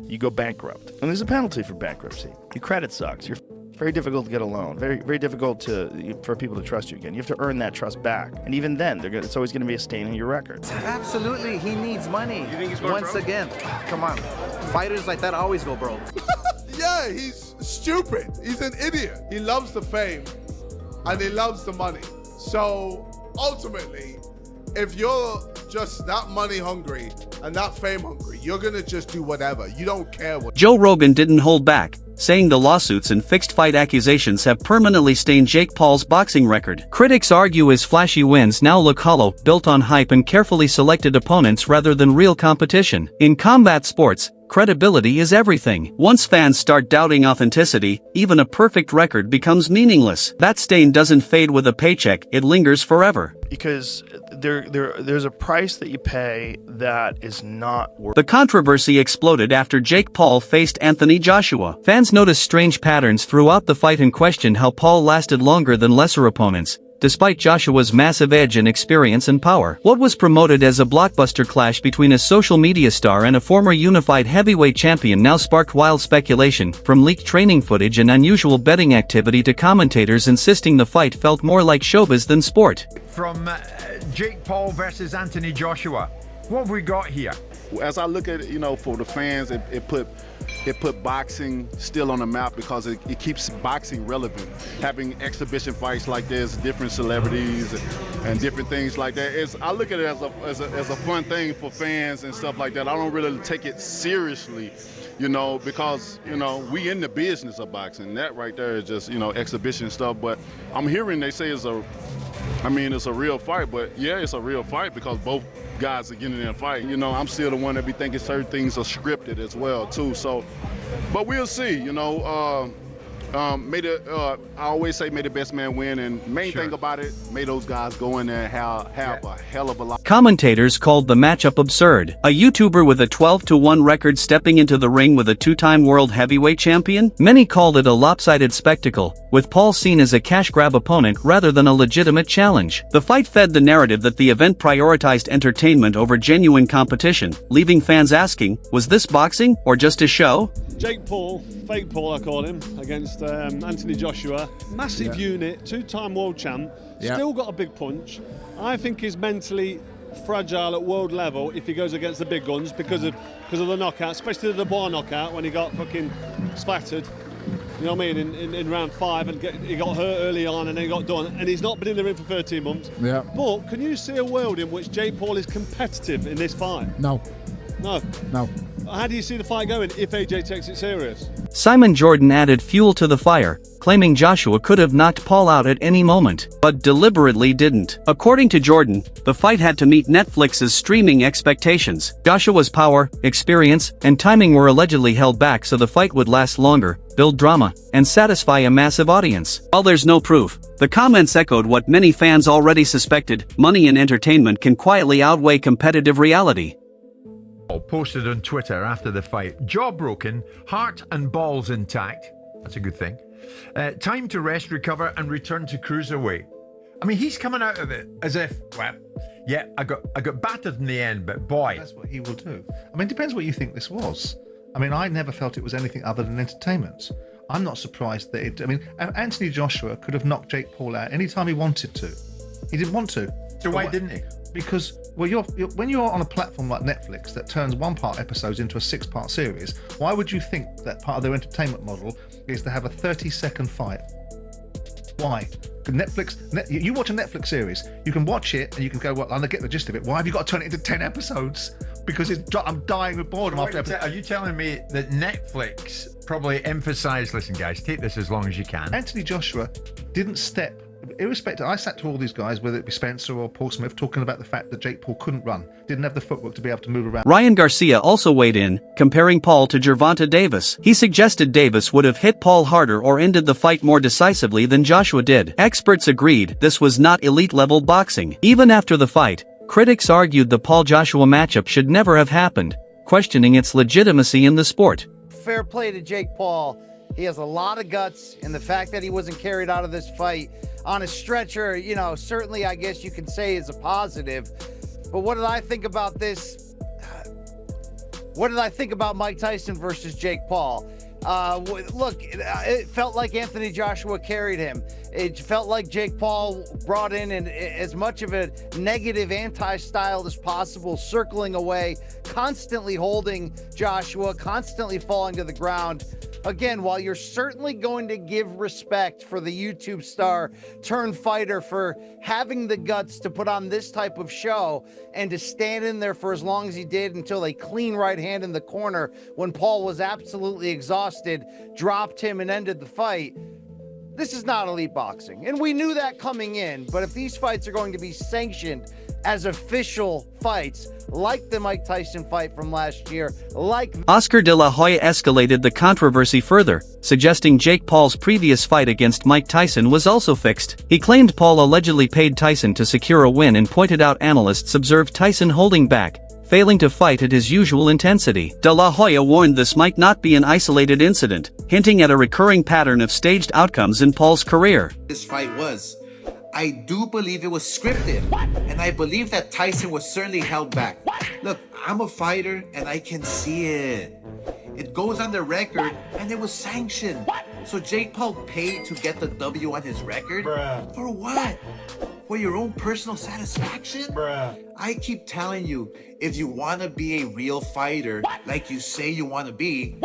you go bankrupt. And there's a penalty for bankruptcy. Your credit sucks. You're very difficult to get a loan. Very, very difficult for people to trust you again. You have to earn that trust back. And even then, it's always going to be a stain in your record. Absolutely, he needs money. You think he's going Once broke? again, come on. Fighters like that always go broke. Yeah, he's stupid. He's an idiot. He loves the fame and he loves the money. So ultimately, if you're just that money hungry and that fame hungry, you're gonna just do whatever. You don't care what. Joe Rogan didn't hold back, saying the lawsuits and fixed fight accusations have permanently stained Jake Paul's boxing record. Critics argue his flashy wins now look hollow, built on hype and carefully selected opponents rather than real competition. In combat sports, credibility is everything. Once fans start doubting authenticity, even a perfect record becomes meaningless. That stain doesn't fade with a paycheck, it lingers forever. Because there's a price that you pay that is not worth. The controversy exploded after Jake Paul faced Anthony Joshua. Fans noticed strange patterns throughout the fight and questioned how Paul lasted longer than lesser opponents, despite Joshua's massive edge in experience and power. What was promoted as a blockbuster clash between a social media star and a former unified heavyweight champion now sparked wild speculation, from leaked training footage and unusual betting activity to commentators insisting the fight felt more like showbiz than sport. From Jake Paul versus Anthony Joshua, what have we got here? As I look at it, for the fans, it put boxing still on the map because it keeps boxing relevant. Having exhibition fights like this, different celebrities and different things like that. I look at it as a fun thing for fans and stuff like that. I don't really take it seriously, because we in the business of boxing. That right there is just exhibition stuff. But I'm hearing they say it's a real fight. But yeah, it's a real fight because both guys are getting in a fight. I'm still the one that be thinking certain things are scripted as well too. So, but we'll see. I always say may the best man win, and main thing about it, may those guys go in there and have a hell of a lot. Commentators called the matchup absurd. A YouTuber with a 12-1 record stepping into the ring with a two-time world heavyweight champion? Many called it a lopsided spectacle, with Paul seen as a cash-grab opponent rather than a legitimate challenge. The fight fed the narrative that the event prioritized entertainment over genuine competition, leaving fans asking, was this boxing or just a show? Jake Paul, fake Paul I call him, against Anthony Joshua. Massive unit, two-time world champ, still got a big punch. I think he's mentally fragile at world level if he goes against the big guns because of the knockout, especially the bar knockout when he got fucking splattered. You know what I mean? In round 5, and he got hurt early on and then he got done. And he's not been in the ring for 13 months. Yeah. But can you see a world in which Jake Paul is competitive in this fight? No. No. No. How do you see the fight going if AJ takes it serious? Simon Jordan added fuel to the fire, claiming Joshua could have knocked Paul out at any moment, but deliberately didn't. According to Jordan, the fight had to meet Netflix's streaming expectations. Joshua's power, experience, and timing were allegedly held back so the fight would last longer, build drama, and satisfy a massive audience. While there's no proof, the comments echoed what many fans already suspected: money and entertainment can quietly outweigh competitive reality. Posted on Twitter after the fight, jaw broken, heart and balls intact. That's a good thing. Time to rest, recover, and return to cruiserweight. I mean, he's coming out of it as if, well, yeah, I got battered in the end, but boy, that's what he will do. I mean, it depends what you think this was. I mean, I never felt it was anything other than entertainment. I'm not surprised that Anthony Joshua could have knocked Jake Paul out anytime he wanted to. He didn't want to. So why didn't he? Because, well, when you're on a platform like Netflix that turns one-part episodes into a 6-part series, why would you think that part of their entertainment model is to have a 30-second fight? Why? You watch a Netflix series, you can watch it and you can go, well, I get the gist of it. Why have you got to turn it into 10 episodes? Because I'm dying with boredom after episode. Are you telling me that Netflix probably emphasised, listen guys, take this as long as you can? Anthony Joshua didn't step, irrespective, I sat to all these guys, whether it be Spencer or Paul Smith, talking about the fact that Jake Paul couldn't run, didn't have the footwork to be able to move around. Ryan Garcia also weighed in, comparing Paul to Gervonta Davis. He suggested Davis would have hit Paul harder or ended the fight more decisively than Joshua did. Experts agreed this was not elite-level boxing. Even after the fight, critics argued the Paul-Joshua matchup should never have happened, questioning its legitimacy in the sport. Fair play to Jake Paul. He has a lot of guts, and the fact that he wasn't carried out of this fight on a stretcher, certainly I guess you can say is a positive. But what did I think about this? What did I think about Mike Tyson versus Jake Paul? Look, it felt like Anthony Joshua carried him. It felt like Jake Paul brought in as much of a negative anti-style as possible, circling away, constantly holding Joshua, constantly falling to the ground. Again, while you're certainly going to give respect for the YouTube star turned fighter for having the guts to put on this type of show and to stand in there for as long as he did until a clean right hand in the corner when Paul was absolutely exhausted, dropped him and ended the fight. This is not elite boxing. And we knew that coming in, but if these fights are going to be sanctioned as official fights, like the Mike Tyson fight from last year, like Oscar de la Hoya escalated the controversy further, suggesting Jake Paul's previous fight against Mike Tyson was also fixed. He claimed Paul allegedly paid Tyson to secure a win and pointed out analysts observed Tyson holding back, failing to fight at his usual intensity. De la Hoya warned this might not be an isolated incident, hinting at a recurring pattern of staged outcomes in Paul's career. This fight was. I do believe it was scripted, and I believe that Tyson was certainly held back. Look, I'm a fighter, and I can see it. It goes on the record, and it was sanctioned. So Jake Paul paid to get the W on his record? Bruh. For what? For your own personal satisfaction? Bruh. I keep telling you, if you want to be a real fighter, like you say you want to be,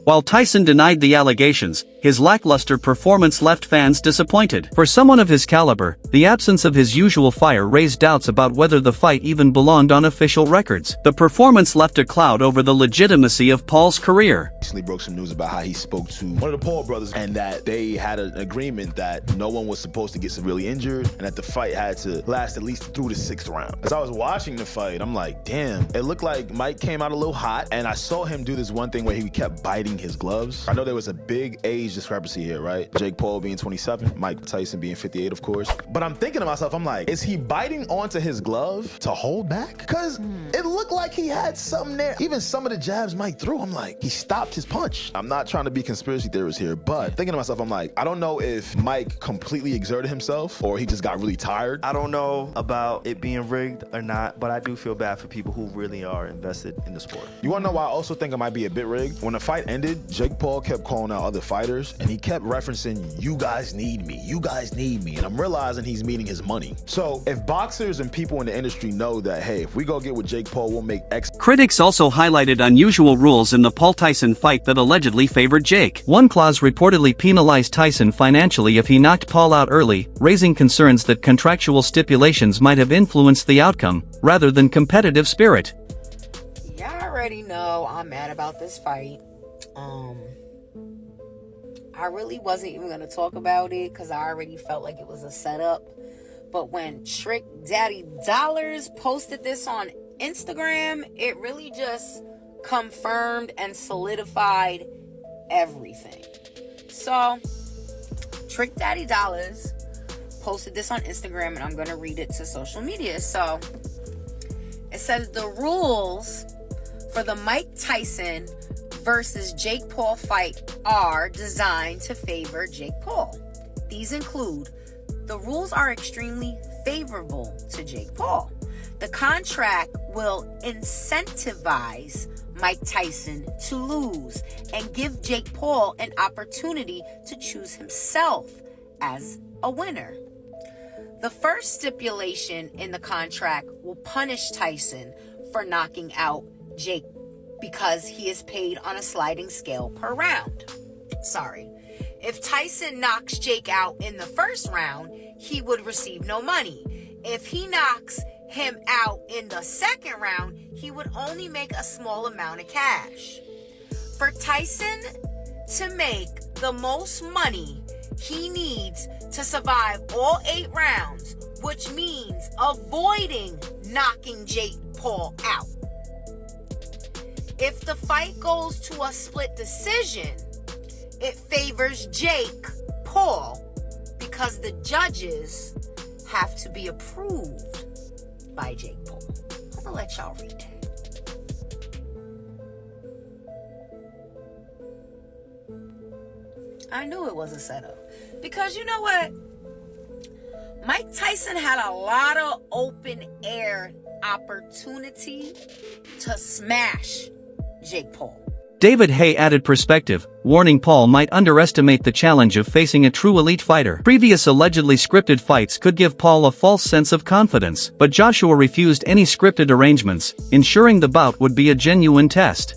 While Tyson denied the allegations, his lackluster performance left fans disappointed. For someone of his caliber, the absence of his usual fire raised doubts about whether the fight even belonged on official records. The performance left a cloud over the legitimacy of Paul's career. Recently broke some news about how he spoke to one of the Paul brothers and that they had an agreement that no one was supposed to get severely injured and that the fight had to last at least through the 6th round. As I was watching the fight, I'm like, damn, it looked like Mike came out a little hot, and I saw him do this one thing where he kept biting his gloves. I know there was a big age discrepancy here, right? Jake Paul being 27, Mike Tyson being 58, of course. But I'm thinking to myself, I'm like, is he biting onto his glove to hold back? Because it looked like he had something there. Even some of the jabs Mike threw, I'm like, he stopped his punch. I'm not trying to be conspiracy theorist here, but thinking to myself, I'm like, I don't know if Mike completely exerted himself or he just got really tired. I don't know about it being rigged or not, but I do feel bad for people who really are invested in the sport. You wanna know why I also think it might be a bit rigged? When the fight ended, Jake Paul kept calling out other fighters and he kept referencing, you guys need me, you guys need me. And I'm realizing he's meaning his money. So if boxers and people in the industry know that, hey, if we go get with Jake Paul, we'll make X. Critics also highlighted unusual rules in the Paul-Tyson fight that allegedly favored Jake. One clause reportedly penalized Tyson financially if he knocked Paul out early, raising concerns that contractual stipulations might have influenced the outcome, rather than competitive spirit. Y'all already know I'm mad about this fight. I really wasn't even going to talk about it because I already felt like it was a setup. But when Trick Daddy Dollars posted this on Instagram, it really just confirmed and solidified everything. So, Trick Daddy Dollars posted this on Instagram, and I'm going to read it to social media. So, it says the rules for the Mike Tyson versus Jake Paul fight are designed to favor Jake Paul. These include: the rules are extremely favorable to Jake Paul. The contract will incentivize Mike Tyson to lose and give Jake Paul an opportunity to choose himself as a winner. The first stipulation in the contract will punish Tyson for knocking out Jake because he is paid on a sliding scale per round. If Tyson knocks Jake out in the first round, he would receive no money. If he knocks him out in the second round, he would only make a small amount of cash. For Tyson to make the most money, he needs to survive all 8 rounds, which means avoiding knocking Jake Paul out. If the fight goes to a split decision, it favors Jake Paul because the judges have to be approved by Jake Paul. I'm gonna let y'all read that. I knew it was a setup. Because you know what? Mike Tyson had a lot of open air opportunity to smash Jake Paul. David Hay added perspective, warning Paul might underestimate the challenge of facing a true elite fighter. Previous allegedly scripted fights could give Paul a false sense of confidence, but Joshua refused any scripted arrangements, ensuring the bout would be a genuine test.